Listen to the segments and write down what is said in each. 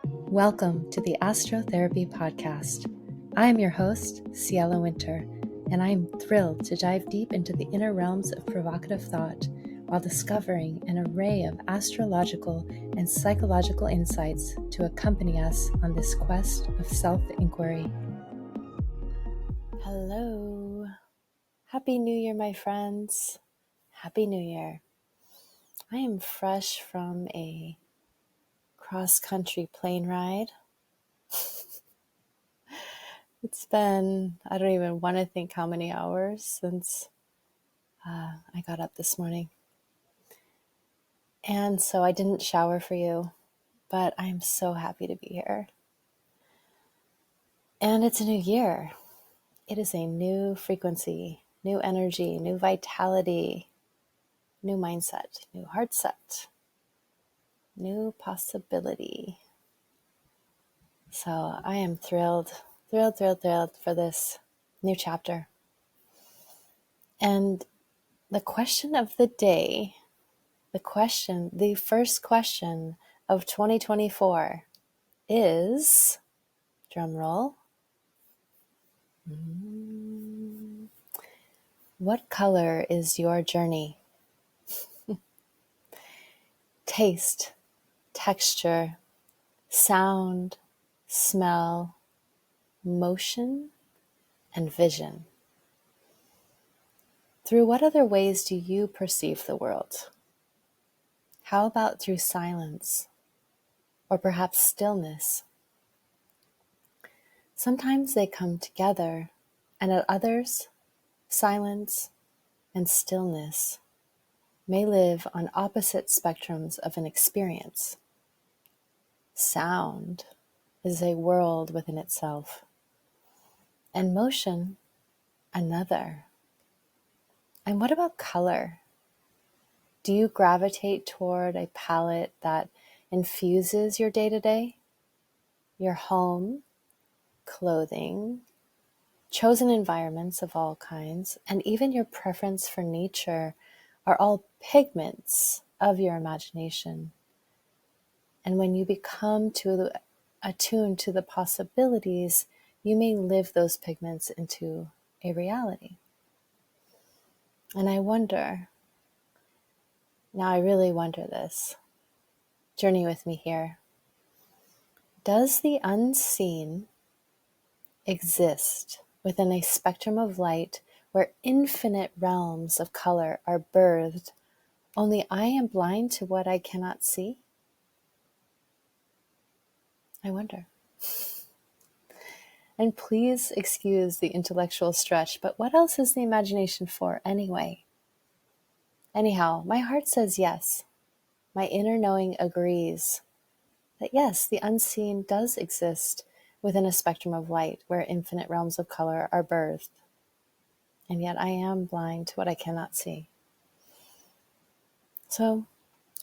Welcome to the Astrotherapy podcast. I am your host, Ciela Winter, and I am thrilled to dive deep into the inner realms of provocative thought while discovering an array of astrological and psychological insights to accompany us on this quest of self-inquiry. Hello. Happy New Year, my friends. Happy New Year. I am fresh from a cross-country plane ride. It's been, I don't even want to think how many hours since I got up this morning. And so I didn't shower for you, but I'm so happy to be here. And it's a new year. It is a new frequency, new energy, new vitality, new mindset, new heart set, new possibility. So I am thrilled for this new chapter. And the question of the day, the first question of 2024 is, drum roll, what color is your journey? Taste, texture, sound, smell, motion, and vision. Through what other ways do you perceive the world? How about through silence, or perhaps stillness? Sometimes they come together, and at others, silence and stillness may live on opposite spectrums of an experience. Sound is a world within itself, and motion another. And what about color? Do you gravitate toward a palette that infuses your day-to-day, your home, clothing, chosen environments of all kinds, and even your preference for nature are all pigments of your imagination? And when you become attuned to the possibilities, you may live those pigments into a reality. And I wonder, now I really wonder this, journey with me here. Does the unseen exist within a spectrum of light where infinite realms of color are birthed, only I am blind to what I cannot see? I wonder. And please excuse the intellectual stretch, but what else is the imagination for anyway? Anyhow, my heart says yes. My inner knowing agrees that yes, the unseen does exist within a spectrum of light where infinite realms of color are birthed. And yet I am blind to what I cannot see. So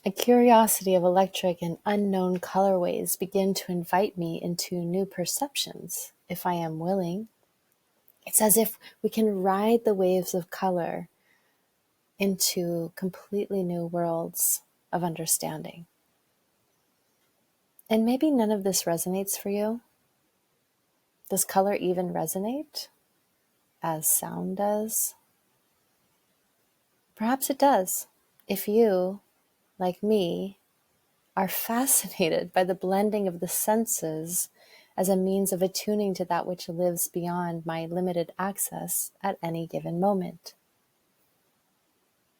a curiosity of electric and unknown colorways begin to invite me into new perceptions if I am willing. It's as if we can ride the waves of color into completely new worlds of understanding. And maybe none of this resonates for you. Does color even resonate as sound does? Perhaps it does, if you, like me, are fascinated by the blending of the senses as a means of attuning to that which lives beyond my limited access at any given moment.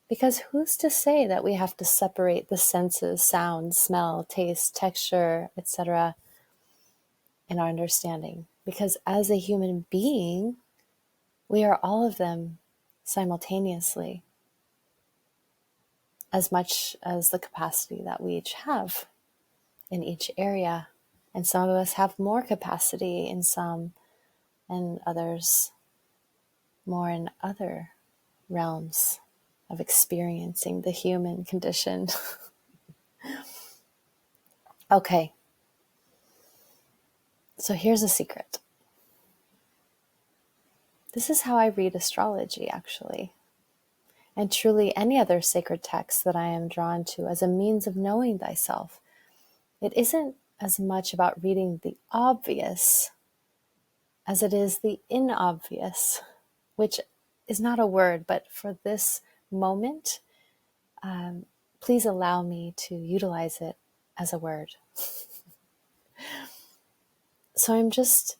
Because who's to say that we have to separate the senses, sound, smell, taste, texture, etc. in our understanding? Because as a human being, we are all of them simultaneously, as much as the capacity that we each have in each area. And some of us have more capacity in some, and others more in other realms of experiencing the human condition. Okay, so here's a secret. This is how I read astrology, actually, and truly any other sacred text that I am drawn to as a means of knowing thyself. It isn't as much about reading the obvious as it is the inobvious, which is not a word, but for this moment, please allow me to utilize it as a word. So I'm just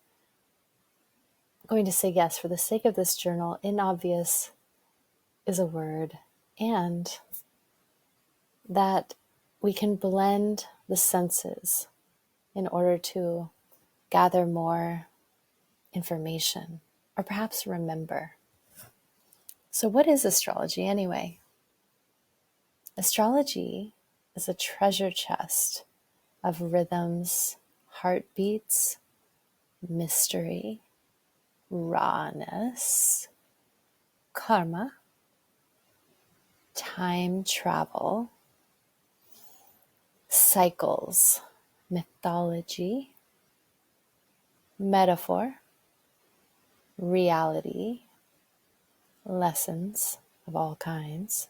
going to say yes, for the sake of this journal, inobvious is a word, and that we can blend the senses in order to gather more information or perhaps remember. So what is astrology anyway? Astrology is a treasure chest of rhythms, heartbeats, mystery, rawness, karma, time travel, cycles, mythology, metaphor, reality, lessons of all kinds,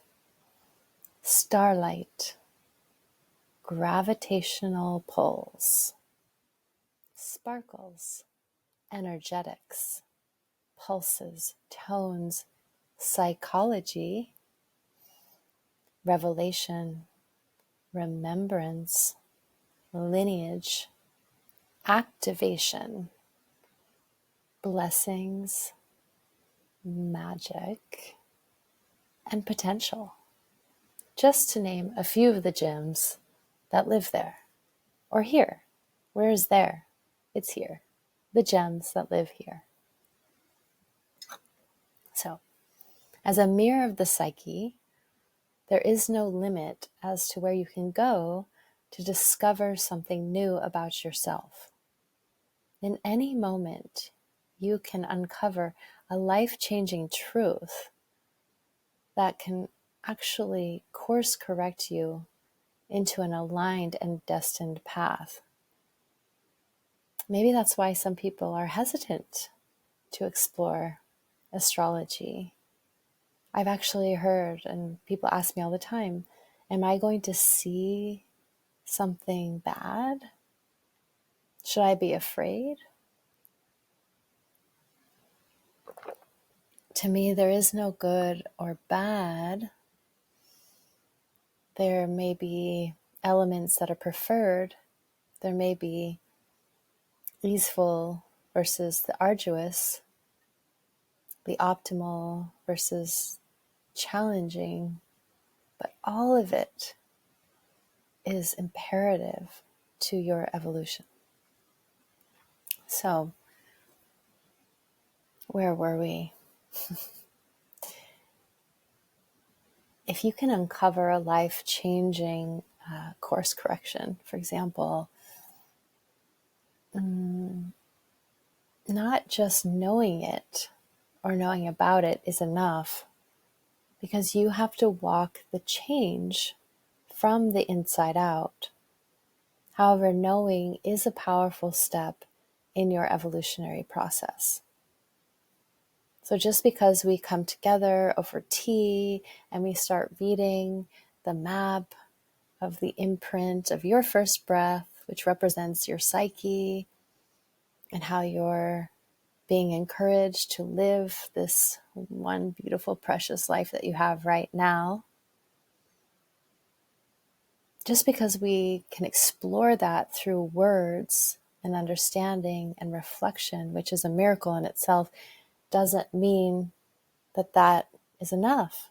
starlight, gravitational pulls, sparkles, energetics, pulses, tones, psychology, revelation, remembrance, lineage, activation, blessings, magic, and potential. Just to name a few of the gems that live there, or here. Where is there? It's here. The gems that live here. So, as a mirror of the psyche, there is no limit as to where you can go to discover something new about yourself. In any moment, you can uncover a life-changing truth that can actually course correct you into an aligned and destined path. Maybe that's why some people are hesitant to explore astrology. I've actually heard, and people ask me all the time, am I going to see something bad? Should I be afraid? To me, there is no good or bad. There may be elements that are preferred. There may be easeful versus the arduous, the optimal versus challenging, but all of it is imperative to your evolution. So, where were we? If you can uncover a life-changing course correction, for example, not just knowing it or knowing about it is enough, because you have to walk the change from the inside out. However, knowing is a powerful step in your evolutionary process. So just because we come together over tea and we start reading the map of the imprint of your first breath, which represents your psyche and how you're being encouraged to live this one beautiful, precious life that you have right now. Just because we can explore that through words and understanding and reflection, which is a miracle in itself, doesn't mean that that is enough.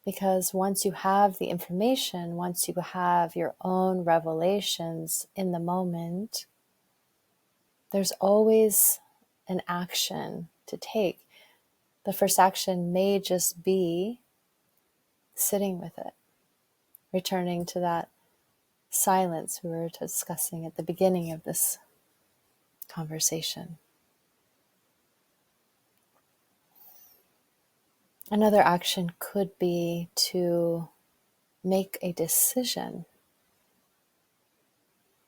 Because once you have the information, once you have your own revelations in the moment, there's always an action to take. The first action may just be sitting with it, returning to that silence we were discussing at the beginning of this conversation. Another action could be to make a decision.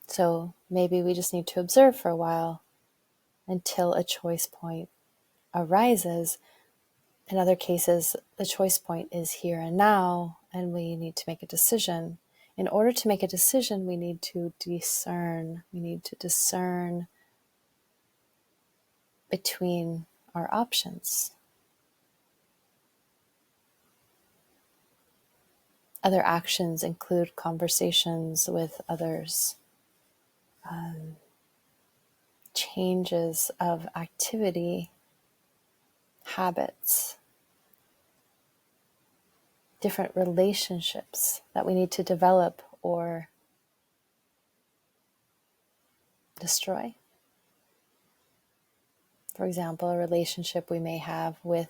So maybe we just need to observe for a while until a choice point arises. In other cases, the choice point is here and now, and we need to make a decision. in order to make a decision, we need to discern. We need to discern between our options. Other actions include conversations with others, changes of activity, habits, different relationships that we need to develop or destroy. For example, a relationship we may have with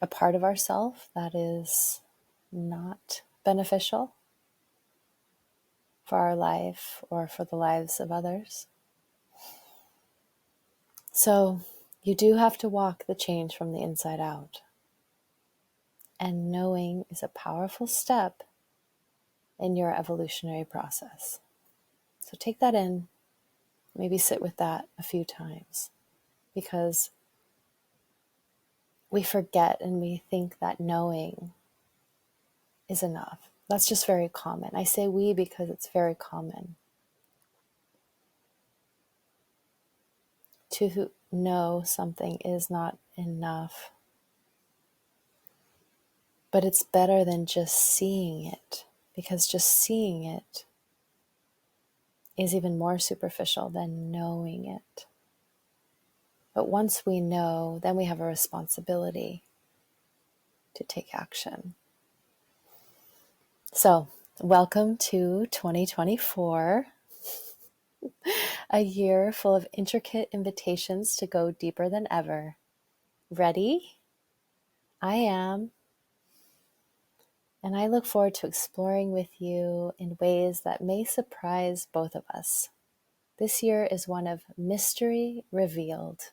a part of ourselves that is not beneficial for our life or for the lives of others. So you do have to walk the change from the inside out. And knowing is a powerful step in your evolutionary process. So take that in, maybe sit with that a few times, because we forget and we think that knowing is enough. That's just very common. I say we because it's very common to know something is not enough. But it's better than just seeing it, because just seeing it is even more superficial than knowing it. But once we know, then we have a responsibility to take action. So, welcome to 2024, a year full of intricate invitations to go deeper than ever. Ready? I am. And I look forward to exploring with you in ways that may surprise both of us. This year is one of mystery revealed.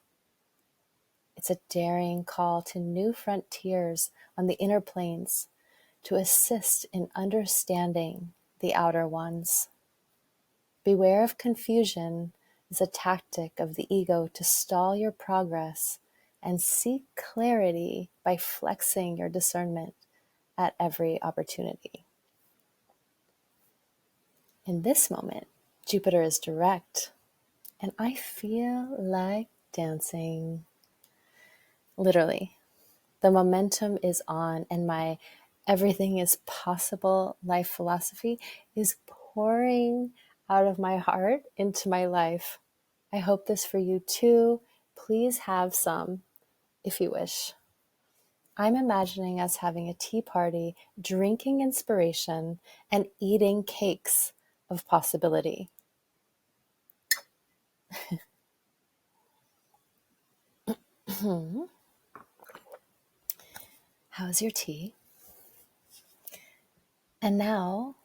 It's a daring call to new frontiers on the inner planes to assist in understanding the outer ones. Beware of confusion is a tactic of the ego to stall your progress, and seek clarity by flexing your discernment at every opportunity. In this moment, Jupiter is direct, and I feel like dancing. Literally, the momentum is on, and my everything is possible life philosophy is pouring out of my heart into my life. I hope this for you too. Please have some if you wish. I'm imagining us having a tea party, drinking inspiration, and eating cakes of possibility. How's your tea? And now,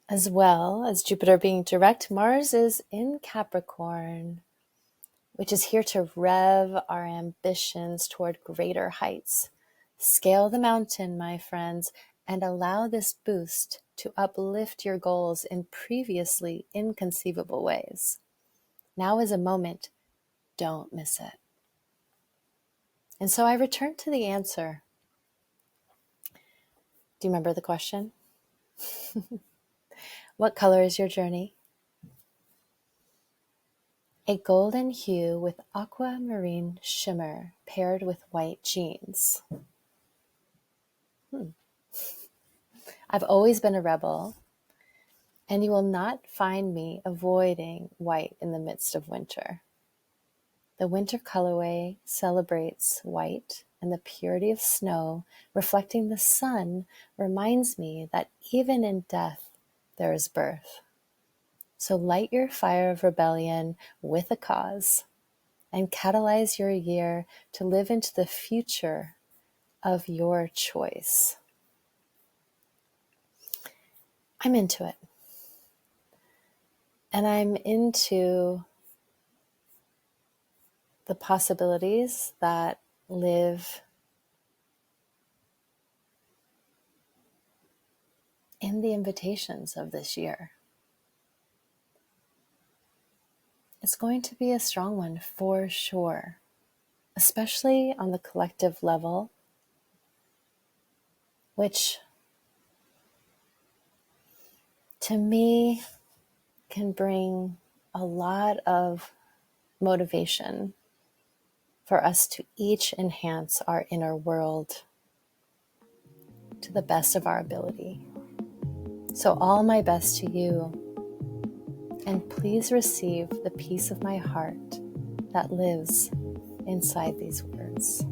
as well as Jupiter being direct, Mars is in Capricorn, which is here to rev our ambitions toward greater heights. Scale the mountain, my friends, and allow this boost to uplift your goals in previously inconceivable ways. Now is a moment. Don't miss it. And so I return to the answer. Do you remember the question? What color is your journey? A golden hue with aquamarine shimmer paired with white jeans. I've always been a rebel, and you will not find me avoiding white in the midst of winter. The winter colorway celebrates white, and the purity of snow reflecting the sun reminds me that even in death there is birth. So light your fire of rebellion with a cause, and catalyze your year to live into the future of your choice. I'm into it. And I'm into the possibilities that live in the invitations of this year. It's going to be a strong one for sure, especially on the collective level, which to me can bring a lot of motivation for us to each enhance our inner world to the best of our ability. So all my best to you, and please receive the peace of my heart that lives inside these words.